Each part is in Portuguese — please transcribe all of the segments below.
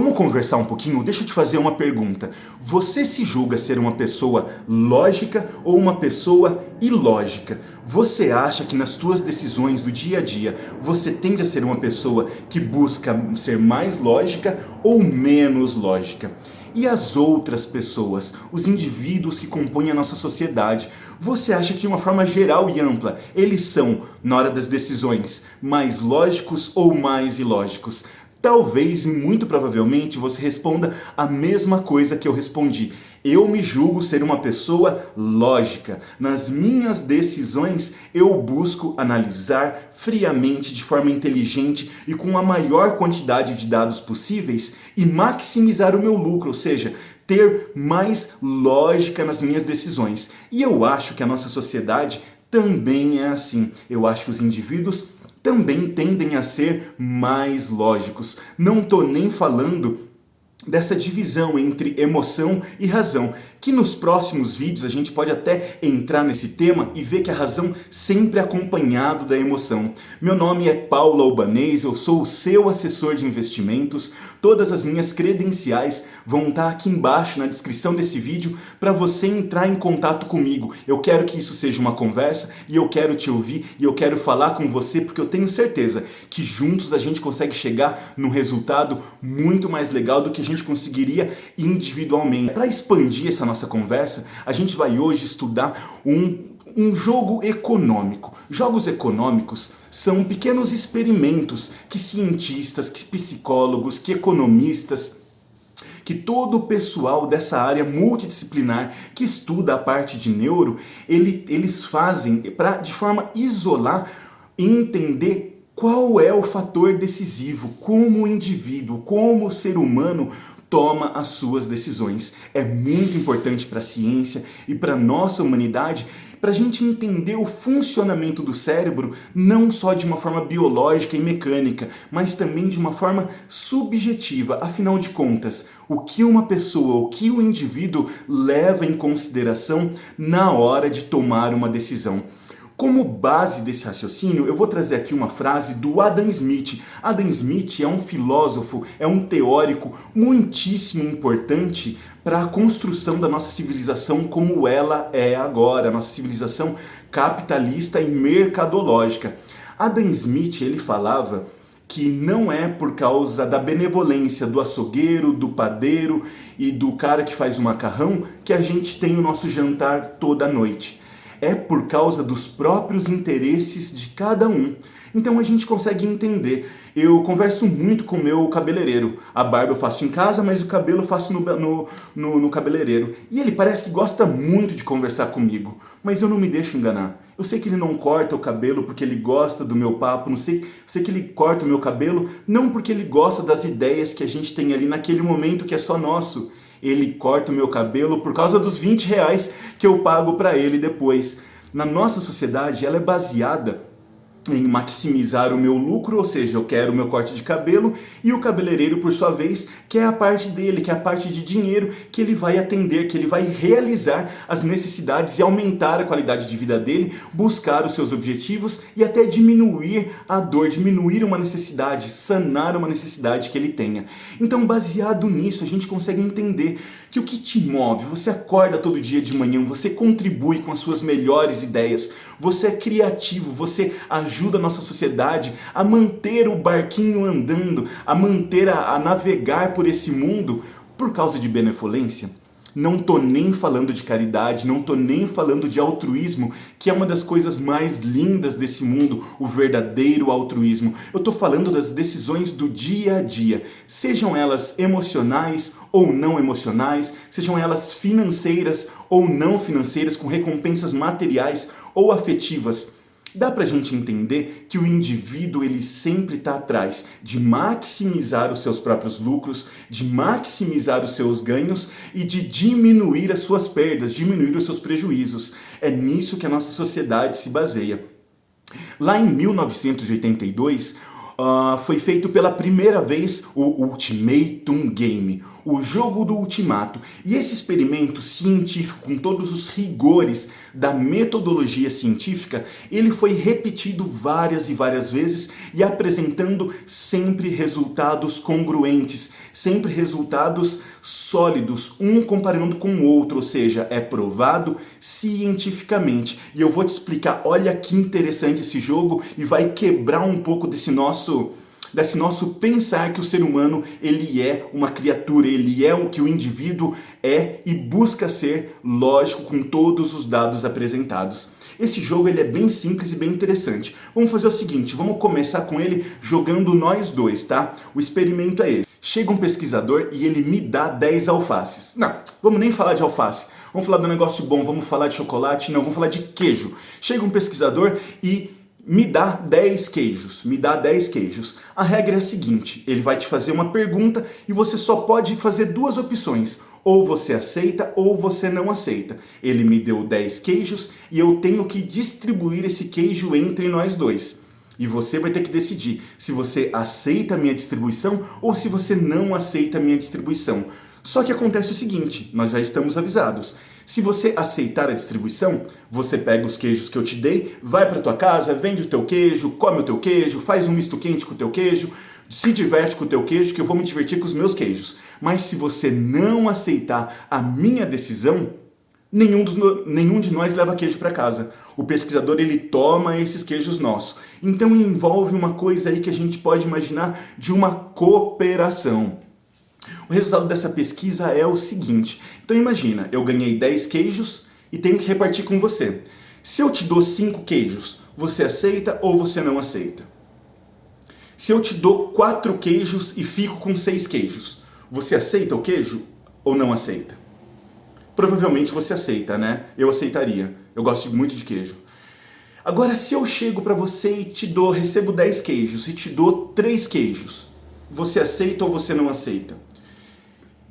Vamos conversar um pouquinho? Deixa eu te fazer uma pergunta. Você se julga ser uma pessoa lógica ou uma pessoa ilógica? Você acha que nas tuas decisões do dia a dia você tende a ser uma pessoa que busca ser mais lógica ou menos lógica? E as outras pessoas, os indivíduos que compõem a nossa sociedade, você acha que de uma forma geral e ampla, eles são, na hora das decisões, mais lógicos ou mais ilógicos? Talvez e muito provavelmente você responda a mesma coisa que eu respondi. Eu me julgo ser uma pessoa lógica. Nas minhas decisões, eu busco analisar friamente, de forma inteligente e com a maior quantidade de dados possíveis e maximizar o meu lucro, ou seja, ter mais lógica nas minhas decisões. E eu acho que a nossa sociedade também é assim. Eu acho que os indivíduos também tendem a ser mais lógicos. Não estou nem falando dessa divisão entre emoção e razão, que nos próximos vídeos a gente pode até entrar nesse tema e ver que a razão sempre é acompanhado da emoção. Meu nome é Paulo Albanês, eu sou o seu assessor de investimentos. Todas as minhas credenciais vão estar aqui embaixo na descrição desse vídeo para você entrar em contato comigo. Eu quero que isso seja uma conversa e eu quero te ouvir e eu quero falar com você porque eu tenho certeza que juntos a gente consegue chegar num resultado muito mais legal do que a gente conseguiria individualmente. Para expandir essa nossa conversa, a gente vai hoje estudar um jogo econômico. Jogos econômicos são pequenos experimentos que cientistas, que psicólogos, que economistas, que todo o pessoal dessa área multidisciplinar que estuda a parte de neuro, eles fazem para, de forma isolar, entender qual é o fator decisivo, como o indivíduo, como o ser humano toma as suas decisões. É muito importante para a ciência e para a nossa humanidade, para a gente entender o funcionamento do cérebro, não só de uma forma biológica e mecânica, mas também de uma forma subjetiva. Afinal de contas, o que uma pessoa, o que o indivíduo leva em consideração na hora de tomar uma decisão. Como base desse raciocínio, eu vou trazer aqui uma frase do Adam Smith. Adam Smith é um filósofo, é um teórico muitíssimo importante para a construção da nossa civilização como ela é agora, a nossa civilização capitalista e mercadológica. Adam Smith, ele falava que não é por causa da benevolência do açougueiro, do padeiro e do cara que faz o macarrão que a gente tem o nosso jantar toda noite. É por causa dos próprios interesses de cada um. Então a gente consegue entender. Eu converso muito com o meu cabeleireiro. A barba eu faço em casa, mas o cabelo eu faço no cabeleireiro. E ele parece que gosta muito de conversar comigo, mas eu não me deixo enganar. Eu sei que ele não corta o cabelo porque ele gosta do meu papo, eu sei que ele corta o meu cabelo não porque ele gosta das ideias que a gente tem ali naquele momento que é só nosso. Ele corta o meu cabelo por causa dos 20 reais que eu pago para ele depois. Na nossa sociedade, ela é baseada em maximizar o meu lucro, ou seja, eu quero o meu corte de cabelo, e o cabeleireiro, por sua vez, quer a parte dele, que é a parte de dinheiro que ele vai atender, que ele vai realizar as necessidades e aumentar a qualidade de vida dele, buscar os seus objetivos e até diminuir a dor, diminuir uma necessidade, sanar uma necessidade que ele tenha. Então, baseado nisso, a gente consegue entender que o que te move, você acorda todo dia de manhã, você contribui com as suas melhores ideias, você é criativo, você ajuda a nossa sociedade a manter o barquinho andando, a navegar por esse mundo por causa de benevolência. Não estou nem falando de caridade, não estou nem falando de altruísmo, que é uma das coisas mais lindas desse mundo, o verdadeiro altruísmo. Eu estou falando das decisões do dia a dia, sejam elas emocionais ou não emocionais, sejam elas financeiras ou não financeiras, com recompensas materiais ou afetivas. Dá pra gente entender que o indivíduo ele sempre está atrás de maximizar os seus próprios lucros, de maximizar os seus ganhos e de diminuir as suas perdas, diminuir os seus prejuízos. É nisso que a nossa sociedade se baseia. Lá em 1982, foi feito pela primeira vez o Ultimatum Game, o jogo do ultimato. E esse experimento científico, com todos os rigores da metodologia científica, ele foi repetido várias e várias vezes e apresentando sempre resultados congruentes, sempre resultados sólidos, um comparando com o outro, ou seja, é provado cientificamente. E eu vou te explicar, olha que interessante esse jogo e vai quebrar um pouco desse nosso pensar que o ser humano ele é uma criatura, ele é o que o indivíduo é e busca ser lógico com todos os dados apresentados. Esse jogo ele é bem simples e bem interessante. Vamos fazer o seguinte, vamos começar com ele jogando nós dois, tá? O experimento é esse. Chega um pesquisador e ele me dá 10 alfaces. Não, vamos nem falar de alface. Vamos falar do negócio bom, vamos falar de chocolate? Não, vamos falar de queijo. Chega um pesquisador e me dá 10 queijos, me dá 10 queijos. A regra é a seguinte, ele vai te fazer uma pergunta e você só pode fazer duas opções. Ou você aceita ou você não aceita. Ele me deu 10 queijos e eu tenho que distribuir esse queijo entre nós dois. E você vai ter que decidir se você aceita a minha distribuição ou se você não aceita a minha distribuição. Só que acontece o seguinte, nós já estamos avisados. Se você aceitar a distribuição, você pega os queijos que eu te dei, vai para tua casa, vende o teu queijo, come o teu queijo, faz um misto quente com o teu queijo, se diverte com o teu queijo, que eu vou me divertir com os meus queijos. Mas se você não aceitar a minha decisão, nenhum de nós leva queijo para casa. O pesquisador ele toma esses queijos nossos. Então envolve uma coisa aí que a gente pode imaginar de uma cooperação. O resultado dessa pesquisa é o seguinte. Então imagina, eu ganhei 10 queijos e tenho que repartir com você. Se eu te dou 5 queijos, você aceita ou você não aceita? Se eu te dou 4 queijos e fico com 6 queijos, você aceita o queijo ou não aceita? Provavelmente você aceita, né? Eu aceitaria. Eu gosto muito de queijo. Agora, se eu chego para você e recebo 10 queijos e te dou 3 queijos, você aceita ou você não aceita?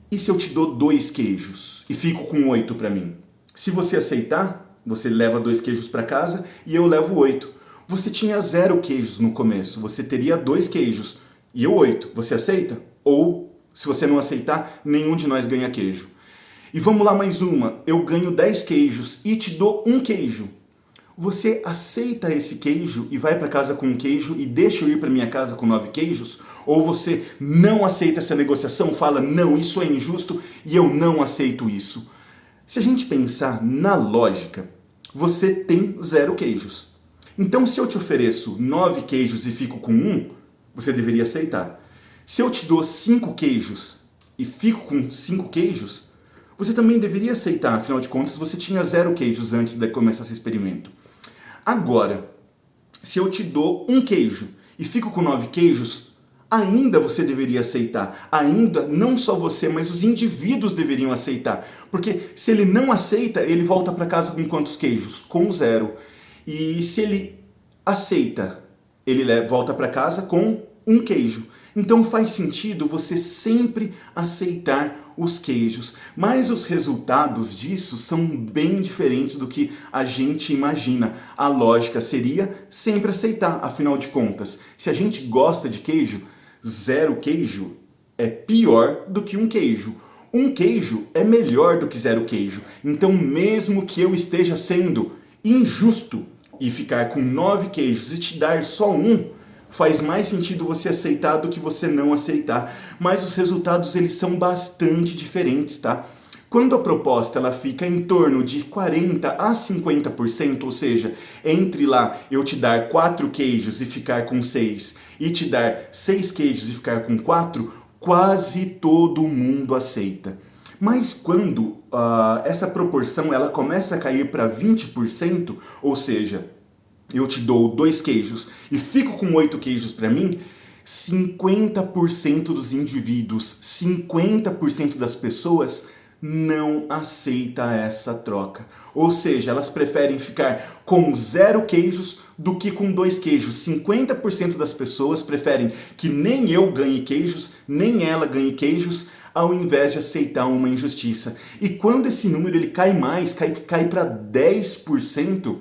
E se eu te dou 2 queijos e fico com 8 para mim? Se você aceitar, você leva 2 queijos para casa e eu levo 8. Você tinha 0 queijos no começo, você teria 2 queijos e eu 8. Você aceita? Ou, se você não aceitar, nenhum de nós ganha queijo. E vamos lá mais uma, eu ganho 10 queijos e te dou 1 queijo. Você aceita esse queijo e vai para casa com 1 queijo e deixa eu ir para minha casa com 9 queijos? Ou você não aceita essa negociação, fala, não, isso é injusto e eu não aceito isso? Se a gente pensar na lógica, você tem 0 queijos. Então se eu te ofereço 9 queijos e fico com 1, você deveria aceitar. Se eu te dou 5 queijos e fico com 5 queijos, você também deveria aceitar, afinal de contas, você tinha 0 queijos antes de começar esse experimento. Agora, se eu te dou 1 queijo e fico com 9 queijos, ainda você deveria aceitar. Ainda, não só você, mas os indivíduos deveriam aceitar. Porque se ele não aceita, ele volta para casa com quantos queijos? Com 0. E se ele aceita, ele volta para casa com 1 queijo. Então faz sentido você sempre aceitar os queijos, mas os resultados disso são bem diferentes do que a gente imagina. A lógica seria sempre aceitar, afinal de contas, se a gente gosta de queijo, 0 queijo é pior do que 1 queijo. 1 queijo é melhor do que 0 queijo. Então mesmo que eu esteja sendo injusto e ficar com 9 queijos e te dar só 1, faz mais sentido você aceitar do que você não aceitar. Mas os resultados eles são bastante diferentes, tá? Quando a proposta ela fica em torno de 40% a 50%, ou seja, entre lá eu te dar 4 queijos e ficar com 6, e te dar 6 queijos e ficar com 4, quase todo mundo aceita. Mas quando essa proporção ela começa a cair para 20%, ou seja, eu te dou 2 queijos e fico com 8 queijos para mim, 50% dos indivíduos, 50% das pessoas não aceita essa troca. Ou seja, elas preferem ficar com 0 queijos do que com 2 queijos. 50% das pessoas preferem que nem eu ganhe queijos, nem ela ganhe queijos, ao invés de aceitar uma injustiça. E quando esse número ele cai mais, cai para 10%,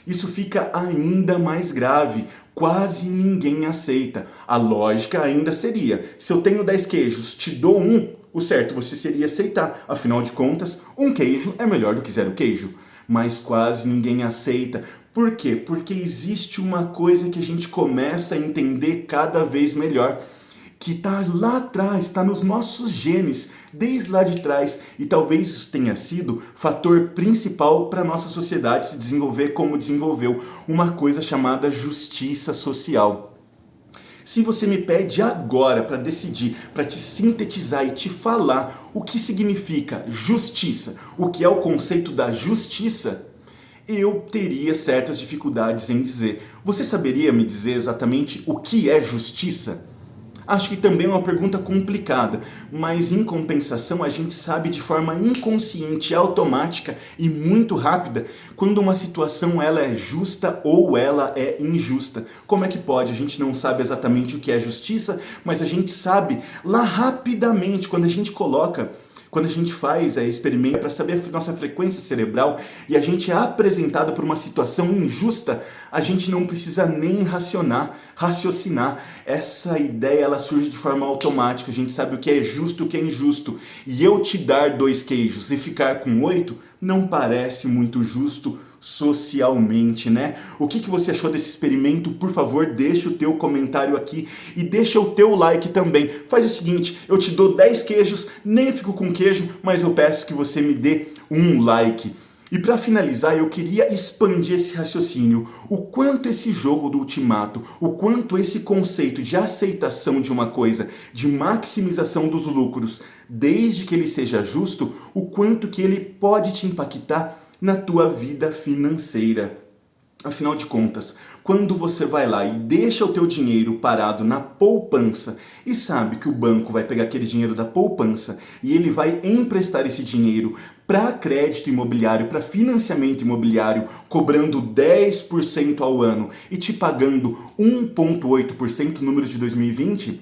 isso fica ainda mais grave, quase ninguém aceita. A lógica ainda seria, se eu tenho 10 queijos, te dou um, o certo você seria aceitar. Afinal de contas, um queijo é melhor do que 0 queijo. Mas quase ninguém aceita. Por quê? Porque existe uma coisa que a gente começa a entender cada vez melhor, que está lá atrás, está nos nossos genes, desde lá de trás, e talvez isso tenha sido fator principal para a nossa sociedade se desenvolver como desenvolveu, uma coisa chamada justiça social. Se você me pede agora para decidir, para te sintetizar e te falar o que significa justiça, o que é o conceito da justiça, eu teria certas dificuldades em dizer. Você saberia me dizer exatamente o que é justiça? Acho que também é uma pergunta complicada, mas em compensação a gente sabe de forma inconsciente, automática e muito rápida quando uma situação ela é justa ou ela é injusta. Como é que pode? A gente não sabe exatamente o que é justiça, mas a gente sabe lá rapidamente quando a gente coloca. Quando a gente faz experimento para saber a nossa frequência cerebral e a gente é apresentado por uma situação injusta, a gente não precisa nem raciocinar. Essa ideia ela surge de forma automática, a gente sabe o que é justo e o que é injusto. E eu te dar 2 queijos e ficar com 8 não parece muito justo socialmente, né? O que você achou desse experimento? Por favor, deixa o teu comentário aqui e deixa o teu like também. Faz o seguinte, eu te dou 10 queijos, nem fico com queijo, mas eu peço que você me dê um like. E para finalizar, eu queria expandir esse raciocínio. O quanto esse jogo do ultimato, o quanto esse conceito de aceitação de uma coisa, de maximização dos lucros, desde que ele seja justo, o quanto que ele pode te impactar na tua vida financeira. Afinal de contas, quando você vai lá e deixa o teu dinheiro parado na poupança e sabe que o banco vai pegar aquele dinheiro da poupança e ele vai emprestar esse dinheiro para crédito imobiliário, para financiamento imobiliário, cobrando 10% ao ano e te pagando 1,8% no número de 2020,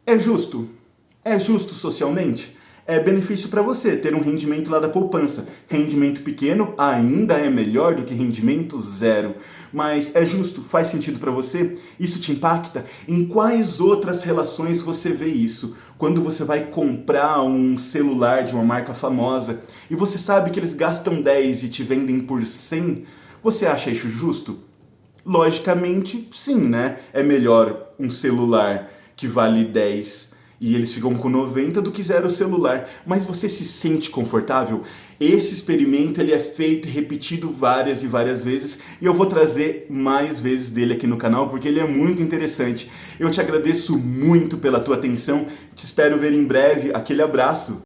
é justo? É justo socialmente? É benefício para você ter um rendimento lá da poupança. Rendimento pequeno ainda é melhor do que rendimento zero. Mas é justo? Faz sentido para você? Isso te impacta? Em quais outras relações você vê isso? Quando você vai comprar um celular de uma marca famosa e você sabe que eles gastam 10 e te vendem por 100, você acha isso justo? Logicamente, sim, né? É melhor um celular que vale 10 e eles ficam com 90 do que 0 celular. Mas você se sente confortável? Esse experimento ele é feito e repetido várias e várias vezes e eu vou trazer mais vezes dele aqui no canal porque ele é muito interessante. Eu te agradeço muito pela tua atenção, te espero ver em breve, aquele abraço!